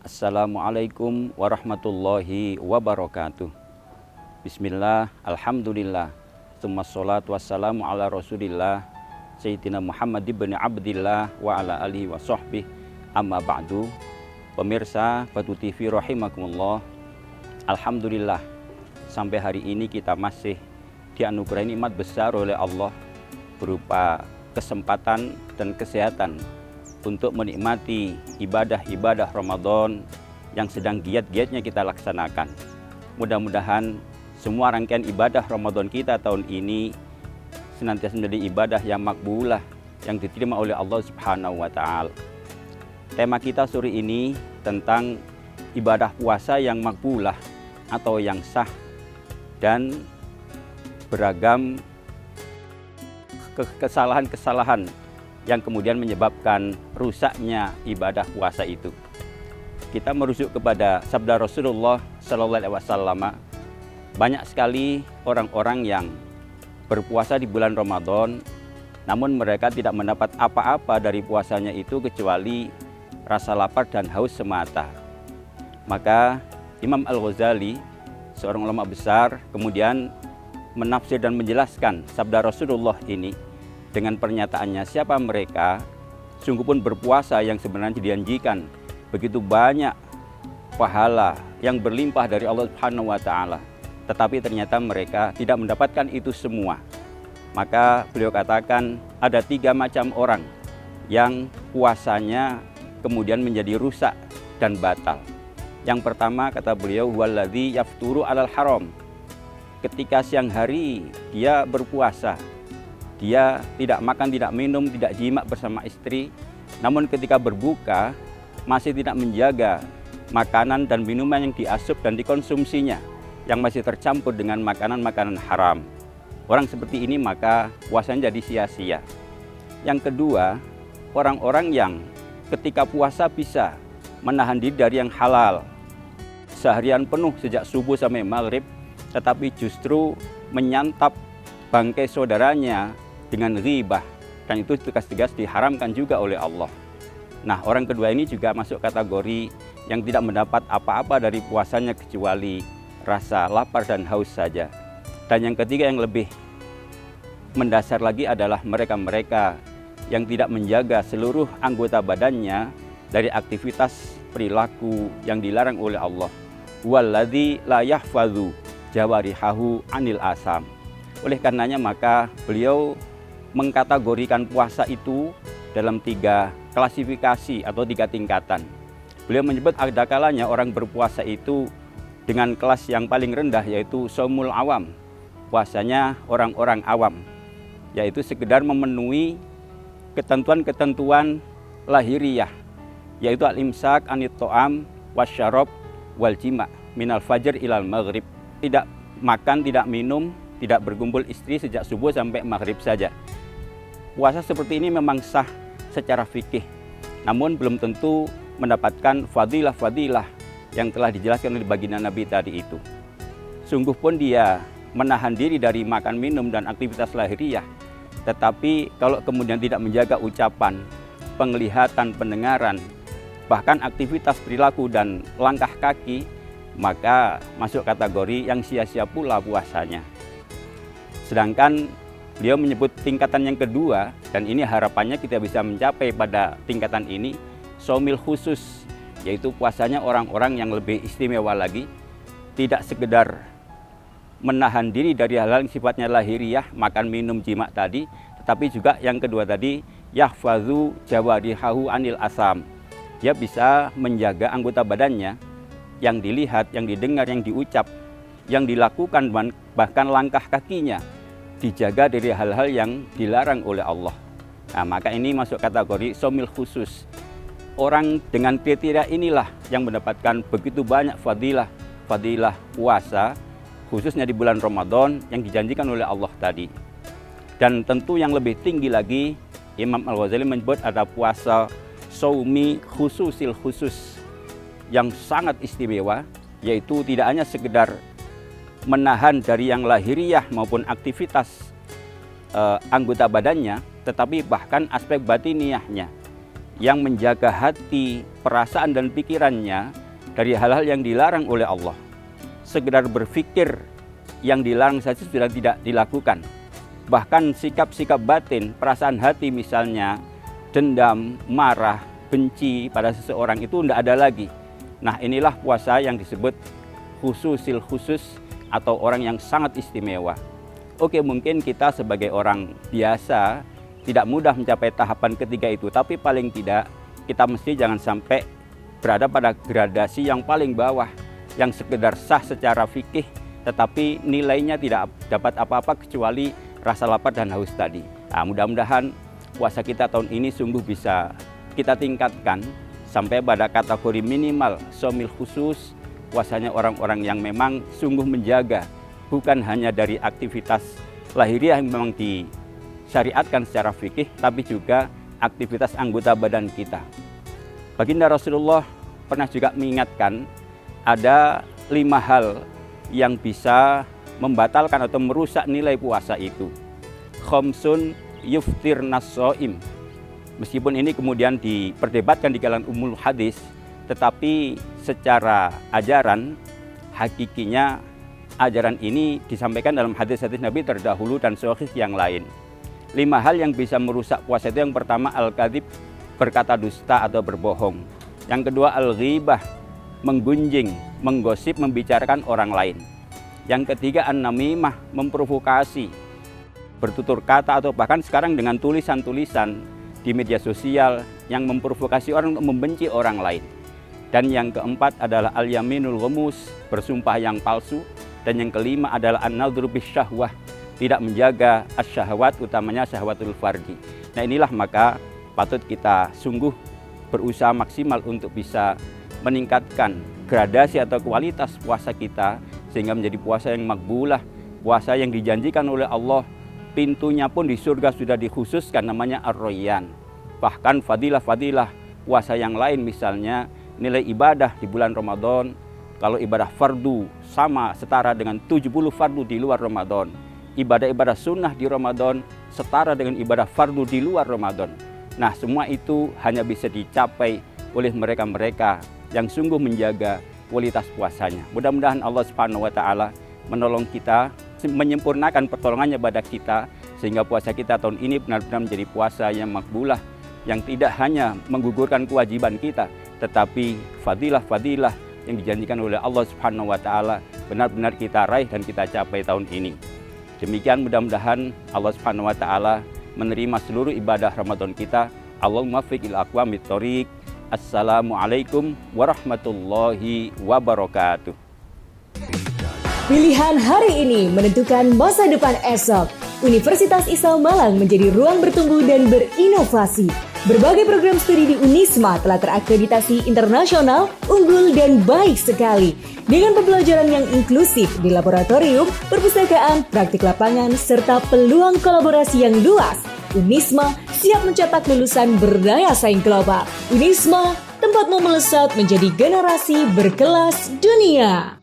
Assalamualaikum warahmatullahi wabarakatuh. Bismillah, alhamdulillah, tsumma sholatu wassalamu ala rasulillah Sayyidina Muhammad ibn Abdillah wa ala alihi wa sahbihi, amma ba'du. Pemirsa Batu TV rahimakumullah, alhamdulillah sampai hari ini kita masih dianugerahi nikmat besar oleh Allah berupa kesempatan dan kesehatan untuk menikmati ibadah-ibadah Ramadan yang sedang giat-giatnya kita laksanakan. Mudah-mudahan semua rangkaian ibadah Ramadan kita tahun ini senantiasa menjadi ibadah yang makbulah, yang diterima oleh Allah Subhanahu wa Ta'ala. Tema kita sore ini tentang ibadah puasa yang makbulah atau yang sah dan beragam kesalahan-kesalahan yang kemudian menyebabkan rusaknya ibadah puasa itu. Kita merujuk kepada sabda Rasulullah Sallallahu Alaihi Wasallam. Banyak sekali orang-orang yang berpuasa di bulan Ramadan, namun mereka tidak mendapat apa-apa dari puasanya itu kecuali rasa lapar dan haus semata. Maka Imam Al-Ghazali, seorang ulama besar, kemudian menafsir dan menjelaskan sabda Rasulullah ini dengan pernyataannya, siapa mereka sungguh pun berpuasa yang sebenarnya dijanjikan begitu banyak pahala yang berlimpah dari Allah Subhanahu wa Ta'ala, tetapi ternyata mereka tidak mendapatkan itu semua. Maka beliau katakan ada 3 macam orang yang puasanya kemudian menjadi rusak dan batal. Yang pertama, kata beliau, waladzi yafturu alal haram. Ketika siang hari dia berpuasa, dia tidak makan, tidak minum, tidak jima bersama istri, namun ketika berbuka masih tidak menjaga makanan dan minuman yang diasup dan dikonsumsinya, yang masih tercampur dengan makanan-makanan haram. Orang seperti ini maka puasanya jadi sia-sia. Yang kedua, orang-orang yang ketika puasa bisa menahan diri dari yang halal seharian penuh sejak subuh sampai maghrib, tetapi justru menyantap bangkai saudaranya dengan ghibah, dan itu tegas-tegas diharamkan juga oleh Allah. Nah, orang kedua ini juga masuk kategori yang tidak mendapat apa-apa dari puasanya kecuali rasa lapar dan haus saja. Dan yang ketiga yang lebih mendasar lagi adalah mereka-mereka yang tidak menjaga seluruh anggota badannya dari aktivitas perilaku yang dilarang oleh Allah. Walladzi la yahfazu jawarihahu anil asam. Oleh karenanya maka beliau mengkategorikan puasa itu dalam 3 klasifikasi atau 3 tingkatan. Beliau menyebut ada kalanya orang berpuasa itu dengan kelas yang paling rendah, yaitu shaumul awam, puasanya orang-orang awam, yaitu sekedar memenuhi ketentuan-ketentuan lahiriah, yaitu al-imsak anit to'am wasyarab wal jima minal fajr ilal maghrib. Tidak makan, tidak minum, tidak berkumpul istri sejak subuh sampai maghrib saja. Puasa seperti ini memang sah secara fikih, namun belum tentu mendapatkan fadilah-fadilah yang telah dijelaskan oleh baginda Nabi tadi itu. Sungguh pun dia menahan diri dari makan minum dan aktivitas lahiriah, tetapi kalau kemudian tidak menjaga ucapan, penglihatan, pendengaran, bahkan aktivitas perilaku dan langkah kaki, maka masuk kategori yang sia-sia pula puasanya. Sedangkan beliau menyebut tingkatan yang kedua, dan ini harapannya kita bisa mencapai pada tingkatan ini, shaumil khusus, yaitu puasanya orang-orang yang lebih istimewa lagi, tidak sekedar menahan diri dari hal-hal yang sifatnya lahiriah, makan minum jima tadi, tetapi juga yang kedua tadi, yahfazu jawarihahu anil asam. Dia bisa menjaga anggota badannya, yang dilihat, yang didengar, yang diucap, yang dilakukan, bahkan langkah kakinya dijaga dari hal-hal yang dilarang oleh Allah. Nah, maka ini masuk kategori shaumil khusus. Orang dengan kriteria inilah yang mendapatkan begitu banyak fadilah puasa, khususnya di bulan Ramadan yang dijanjikan oleh Allah tadi. Dan tentu yang lebih tinggi lagi, Imam Al-Ghazali menyebut ada puasa shaumi khususil khusus yang sangat istimewa, yaitu tidak hanya sekedar menahan dari yang lahiriah maupun aktivitas anggota badannya, tetapi bahkan aspek batiniahnya, yang menjaga hati, perasaan dan pikirannya dari hal-hal yang dilarang oleh Allah. Sekedar berpikir yang dilarang saja sudah tidak dilakukan. Bahkan sikap-sikap batin, perasaan hati misalnya dendam, marah, benci pada seseorang itu tidak ada lagi. Nah, inilah puasa yang disebut khususil khusus atau orang yang sangat istimewa. Oke, mungkin kita sebagai orang biasa tidak mudah mencapai tahapan ketiga itu, tapi paling tidak kita mesti jangan sampai berada pada gradasi yang paling bawah, yang sekedar sah secara fikih tetapi nilainya tidak dapat apa-apa kecuali rasa lapar dan haus tadi. Nah, mudah-mudahan puasa kita tahun ini sungguh bisa kita tingkatkan sampai pada kategori minimal somil khusus, puasanya orang-orang yang memang sungguh menjaga, bukan hanya dari aktivitas lahiriah yang memang disyariatkan secara fikih, tapi juga aktivitas anggota badan kita. Baginda Rasulullah pernah juga mengingatkan ada 5 hal yang bisa membatalkan atau merusak nilai puasa itu. Khamsun yuftir nas-shaim. Meskipun ini kemudian diperdebatkan di kalangan umul hadis, tetapi secara ajaran, hakikinya ajaran ini disampaikan dalam hadis-hadis Nabi terdahulu dan sahih yang lain. 5 hal yang bisa merusak puasa itu, yang pertama al-kadzib, berkata dusta atau berbohong. Yang kedua al-ghibah, menggunjing, menggosip, membicarakan orang lain. Yang ketiga an-namimah, memprovokasi, bertutur kata atau bahkan sekarang dengan tulisan-tulisan di media sosial yang memprovokasi orang untuk membenci orang lain. Dan yang keempat adalah al-yaminul ghamus, bersumpah yang palsu. Dan yang kelima adalah an-nadhru bisyahwah, tidak menjaga asyahwat, utamanya syahwatul farji. Nah, inilah maka patut kita sungguh berusaha maksimal untuk bisa meningkatkan gradasi atau kualitas puasa kita sehingga menjadi puasa yang makbulah, puasa yang dijanjikan oleh Allah. Pintunya pun di surga sudah dikhususkan, namanya Ar-Rayyan. Bahkan fadilah-fadilah puasa yang lain, misalnya nilai ibadah di bulan Ramadan, kalau ibadah fardu sama setara dengan 70 fardu di luar Ramadan. Ibadah-ibadah sunnah di Ramadan setara dengan ibadah fardu di luar Ramadan. Nah, semua itu hanya bisa dicapai oleh mereka-mereka yang sungguh menjaga kualitas puasanya. Mudah-mudahan Allah Subhanahu wa taala menolong kita, menyempurnakan pertolongannya pada kita, sehingga puasa kita tahun ini benar-benar menjadi puasa yang makbulah, yang tidak hanya menggugurkan kewajiban kita, tetapi fadilah-fadilah yang dijanjikan oleh Allah Subhanahu wa taala benar-benar kita raih dan kita capai tahun ini. Demikian, mudah-mudahan Allah Subhanahu wa taala menerima seluruh ibadah Ramadan kita. Allahumma fiqil aqwamit thoriq. Assalamualaikum warahmatullahi wabarakatuh. Pilihan hari ini menentukan masa depan esok. Universitas Islam Malang menjadi ruang bertumbuh dan berinovasi. Berbagai program studi di Unisma telah terakreditasi internasional, unggul dan baik sekali. Dengan pembelajaran yang inklusif di laboratorium, perpustakaan, praktik lapangan, serta peluang kolaborasi yang luas, Unisma siap mencetak lulusan berdaya saing global. Unisma, tempatmu melesat menjadi generasi berkelas dunia.